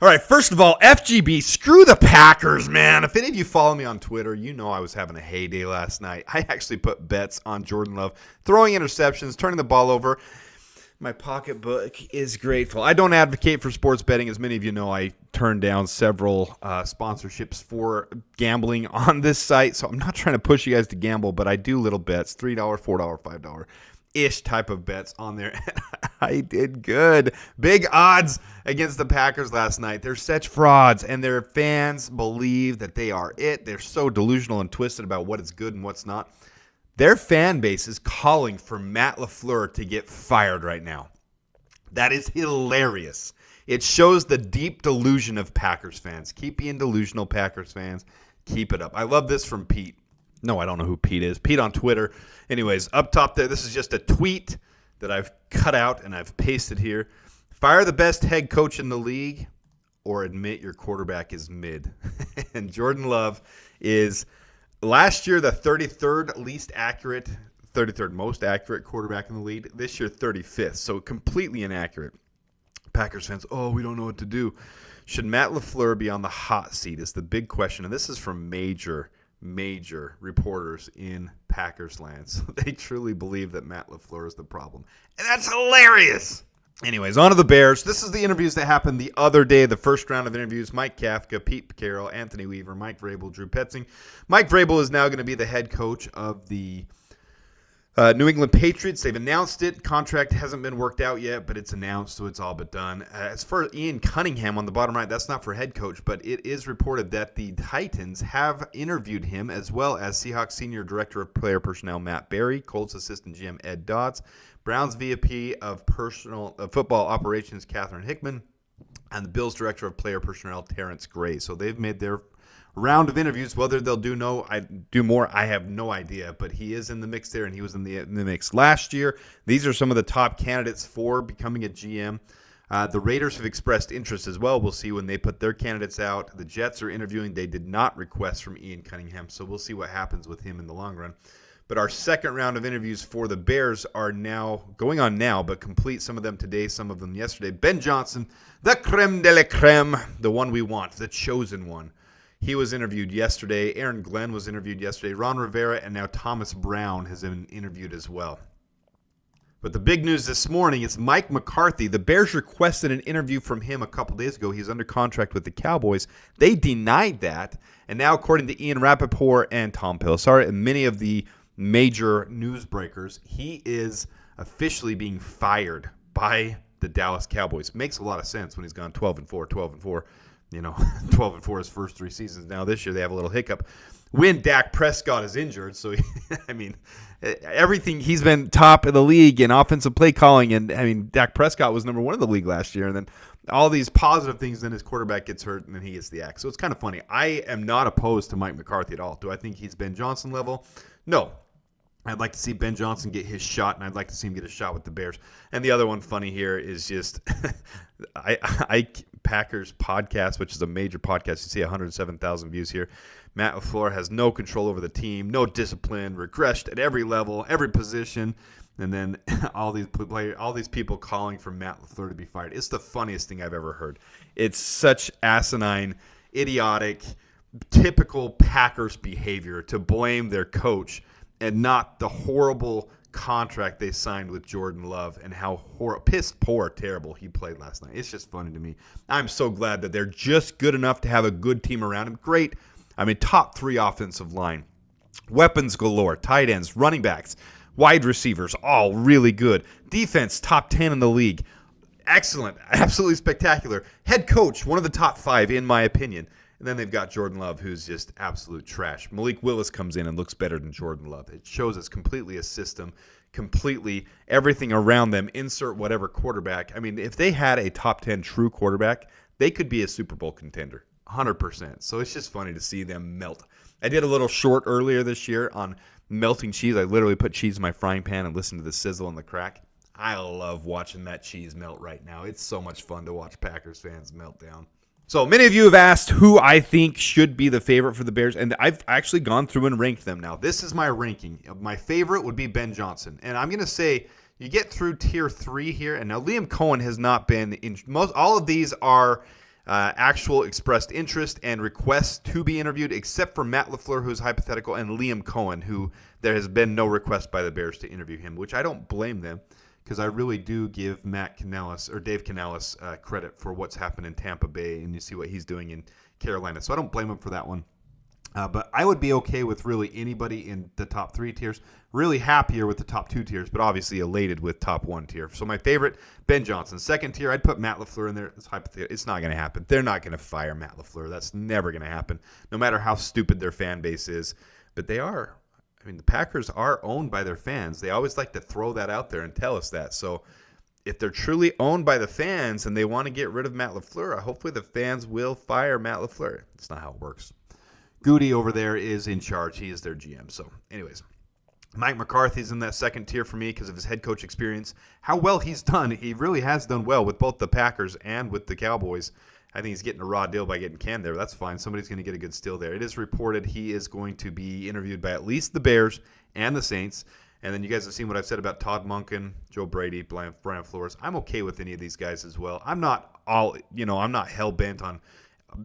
All right, first of all, FGB, screw the Packers, man. If any of you follow me on Twitter, you know I was having a heyday last night. I actually put bets on Jordan Love, throwing interceptions, turning the ball over. My pocketbook is grateful. I don't advocate for sports betting. As many of you know, I turned down several sponsorships for gambling on this site, so I'm not trying to push you guys to gamble, but I do little bets, $3, $4, $5-ish type of bets on there. I did good. Big odds against the Packers last night. They're such frauds, and their fans believe that they are it. They're so delusional and twisted about what is good and what's not. Their fan base is calling for Matt LaFleur to get fired right now. That is hilarious. It shows the deep delusion of Packers fans. Keep being delusional, Packers fans. Keep it up. I love this from Pete. No, I don't know who Pete is. Pete on Twitter. Anyways, up top there, this is just a tweet that I've cut out and I've pasted here. Fire the best head coach in the league or admit your quarterback is mid. And Jordan Love is last year the 33rd most accurate quarterback in the league. This year 35th, so completely inaccurate. Packers fans, we don't know what to do. Should Matt LaFleur be on the hot seat is the big question. And this is from major reporters in Packers land. So they truly believe that Matt LaFleur is the problem. And that's hilarious. Anyways, on to the Bears. This is the interviews that happened the other day, the first round of interviews. Mike Kafka, Pete Carroll, Anthony Weaver, Mike Vrabel, Drew Petzing. Mike Vrabel is now going to be the head coach of the New England Patriots. They've announced it. Contract hasn't been worked out yet, but it's announced, so it's all but done. As for Ian Cunningham on the bottom right, that's not for head coach, but it is reported that the Titans have interviewed him, as well as Seahawks Senior Director of Player Personnel Matt Berry, Colts Assistant GM Ed Dodds, Browns VP of Football Operations Catherine Hickman, and the Bills Director of Player Personnel Terrence Gray. So they've made their round of interviews. Whether they'll do more, I have no idea, but he is in the mix there, and he was in the mix last year. These are some of the top candidates for becoming a GM. The Raiders have expressed interest as well. We'll see when they put their candidates out. The Jets are interviewing. They did not request from Ian Cunningham, so we'll see what happens with him in the long run. But our second round of interviews for the Bears are now going on now, but complete. Some of them today, some of them yesterday. Ben Johnson, the creme de la creme, the one we want, the chosen one. He was interviewed yesterday. Aaron Glenn was interviewed yesterday. Ron Rivera and now Thomas Brown has been interviewed as well. But the big news this morning is Mike McCarthy. The Bears requested an interview from him a couple days ago. He's under contract with the Cowboys. They denied that. And now, according to Ian Rappaport and Tom Pelissari and many of the major newsbreakers, he is officially being fired by the Dallas Cowboys. Makes a lot of sense when he's gone 12-4. 12-4 his first three seasons. Now this year they have a little hiccup when Dak Prescott is injured. So, everything, he's been top of the league in offensive play calling. And, Dak Prescott was number one in the league last year. And then all these positive things, then his quarterback gets hurt and then he gets the axe. So it's kind of funny. I am not opposed to Mike McCarthy at all. Do I think he's Ben Johnson level? No. I'd like to see Ben Johnson get his shot, and I'd like to see him get a shot with the Bears. And the other one funny here is just Packers podcast, which is a major podcast. You see 107,000 views here. Matt LaFleur has no control over the team, no discipline, regressed at every level, every position. And then all these people calling for Matt LaFleur to be fired. It's the funniest thing I've ever heard. It's such asinine, idiotic, typical Packers behavior to blame their coach and not the horrible contract they signed with Jordan Love and how terrible he played last night. It's just funny to me. I'm so glad that they're just good enough to have a good team around him. Great. Top 3 offensive line. Weapons galore. Tight ends, running backs, wide receivers, all really good. Defense, top 10 in the league. Excellent. Absolutely spectacular. Head coach, one of the top 5 in my opinion. And then they've got Jordan Love, who's just absolute trash. Malik Willis comes in and looks better than Jordan Love. It shows it's completely a system, completely everything around them. Insert whatever quarterback. If they had a top 10 true quarterback, they could be a Super Bowl contender, 100%. So it's just funny to see them melt. I did a little short earlier this year on melting cheese. I literally put cheese in my frying pan and listened to the sizzle and the crack. I love watching that cheese melt right now. It's so much fun to watch Packers fans melt down. So many of you have asked who I think should be the favorite for the Bears, and I've actually gone through and ranked them now. This is my ranking. My favorite would be Ben Johnson, and I'm going to say you get through tier 3 here, and now Liam Cohen has not been in most. All of these are actual expressed interest and requests to be interviewed, except for Matt LaFleur, who's hypothetical, and Liam Cohen, who there has been no request by the Bears to interview him, which I don't blame them, because I really do give Dave Canales credit for what's happened in Tampa Bay, and you see what he's doing in Carolina. So I don't blame him for that one. But I would be okay with really anybody in the top 3 tiers. Really happier with the top 2 tiers, but obviously elated with top 1 tier. So my favorite, Ben Johnson. Second tier, I'd put Matt LaFleur in there. It's hypothetical. It's not going to happen. They're not going to fire Matt LaFleur. That's never going to happen, no matter how stupid their fan base is. But they are. I mean, the Packers are owned by their fans. They always like to throw that out there and tell us that. So if they're truly owned by the fans and they want to get rid of Matt LaFleur, hopefully the fans will fire Matt LaFleur. That's not how it works. Goody over there is in charge. He is their GM. So, anyways, Mike McCarthy's in that second tier for me because of his head coach experience. How well he's done. He really has done well with both the Packers and with the Cowboys. I think he's getting a raw deal by getting Cam there. That's fine. Somebody's going to get a good steal there. It is reported he is going to be interviewed by at least the Bears and the Saints. And then you guys have seen what I've said about Todd Monken, Joe Brady, Brian Flores. I'm okay with any of these guys as well. I'm not hell-bent on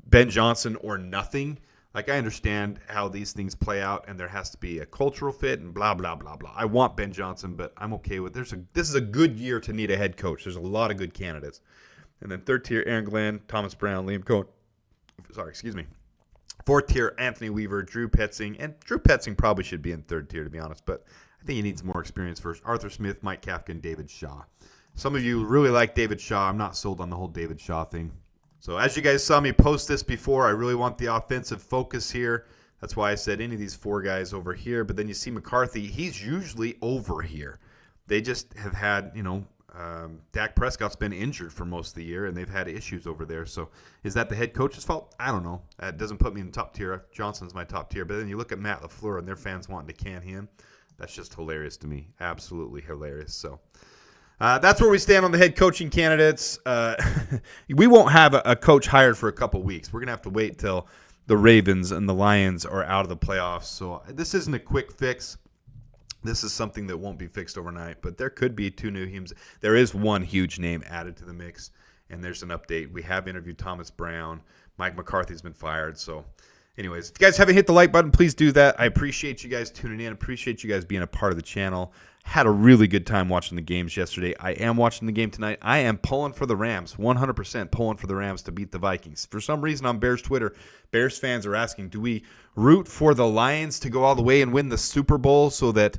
Ben Johnson or nothing. Like, I understand how these things play out, and there has to be a cultural fit and blah, blah, blah, blah. I want Ben Johnson, but I'm okay with this is a good year to need a head coach. There's a lot of good candidates. And then third tier, Aaron Glenn, Thomas Brown, Liam Cohen. Fourth tier, Anthony Weaver, Drew Petzing. And Drew Petzing probably should be in third tier, to be honest, but I think he needs more experience first. Arthur Smith, Mike Kafka, and David Shaw. Some of you really like David Shaw. I'm not sold on the whole David Shaw thing. So as you guys saw me post this before, I really want the offensive focus here. That's why I said any of these 4 guys over here. But then you see McCarthy, he's usually over here. They just have had, Dak Prescott's been injured for most of the year, and they've had issues over there. So is that the head coach's fault? I don't know. That doesn't put me in the top tier. Johnson's my top tier. But then you look at Matt LaFleur and their fans wanting to can him. That's just hilarious to me. Absolutely hilarious. So that's where we stand on the head coaching candidates. We won't have a coach hired for a couple weeks. We're going to have to wait till the Ravens and the Lions are out of the playoffs. So this isn't a quick fix. This is something that won't be fixed overnight, but there could be 2 new names. There is one huge name added to the mix, and there's an update. We have interviewed Thomas Brown. Mike McCarthy's been fired. So anyways, if you guys haven't hit the like button, please do that. I appreciate you guys tuning in. Appreciate you guys being a part of the channel. Had a really good time watching the games yesterday. I am watching the game tonight. I am pulling for the Rams, 100% pulling for the Rams to beat the Vikings. For some reason on Bears Twitter, Bears fans are asking, do we root for the Lions to go all the way and win the Super Bowl so that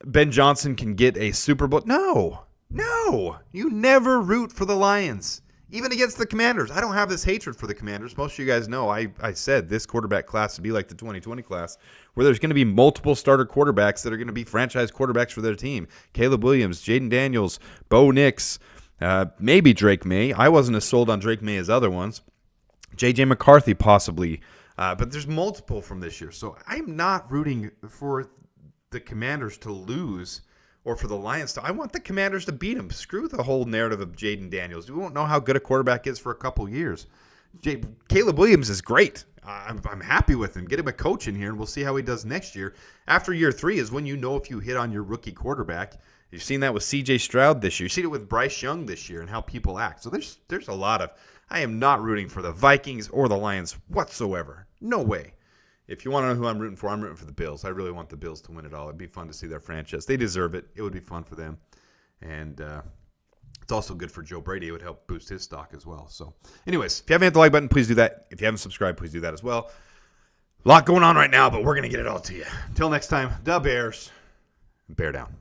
Ben Johnson can get a Super Bowl? No. You never root for the Lions. Even against the Commanders. I don't have this hatred for the Commanders. Most of you guys know I said this quarterback class would be like the 2020 class, where there's going to be multiple starter quarterbacks that are going to be franchise quarterbacks for their team. Caleb Williams, Jaden Daniels, Bo Nix, maybe Drake May. I wasn't as sold on Drake May as other ones. J.J. McCarthy possibly. But there's multiple from this year. So I'm not rooting for the Commanders to lose or for the Lions to. I want the Commanders to beat them. Screw the whole narrative of Jaden Daniels. We won't know how good a quarterback is for a couple years. Caleb Williams is great. I'm happy with him. Get him a coach in here, and we'll see how he does next year. After year 3 is when you know if you hit on your rookie quarterback. You've seen that with C.J. Stroud this year. You've seen it with Bryce Young this year and how people act. So there's a lot of. I am not rooting for the Vikings or the Lions whatsoever. No way. If you want to know who I'm rooting for the Bills. I really want the Bills to win it all. It'd be fun to see their franchise. They deserve it. It would be fun for them. And it's also good for Joe Brady. It would help boost his stock as well. So anyways, if you haven't hit the like button, please do that. If you haven't subscribed, please do that as well. A lot going on right now, but we're going to get it all to you. Until next time, the Bears. Bear down.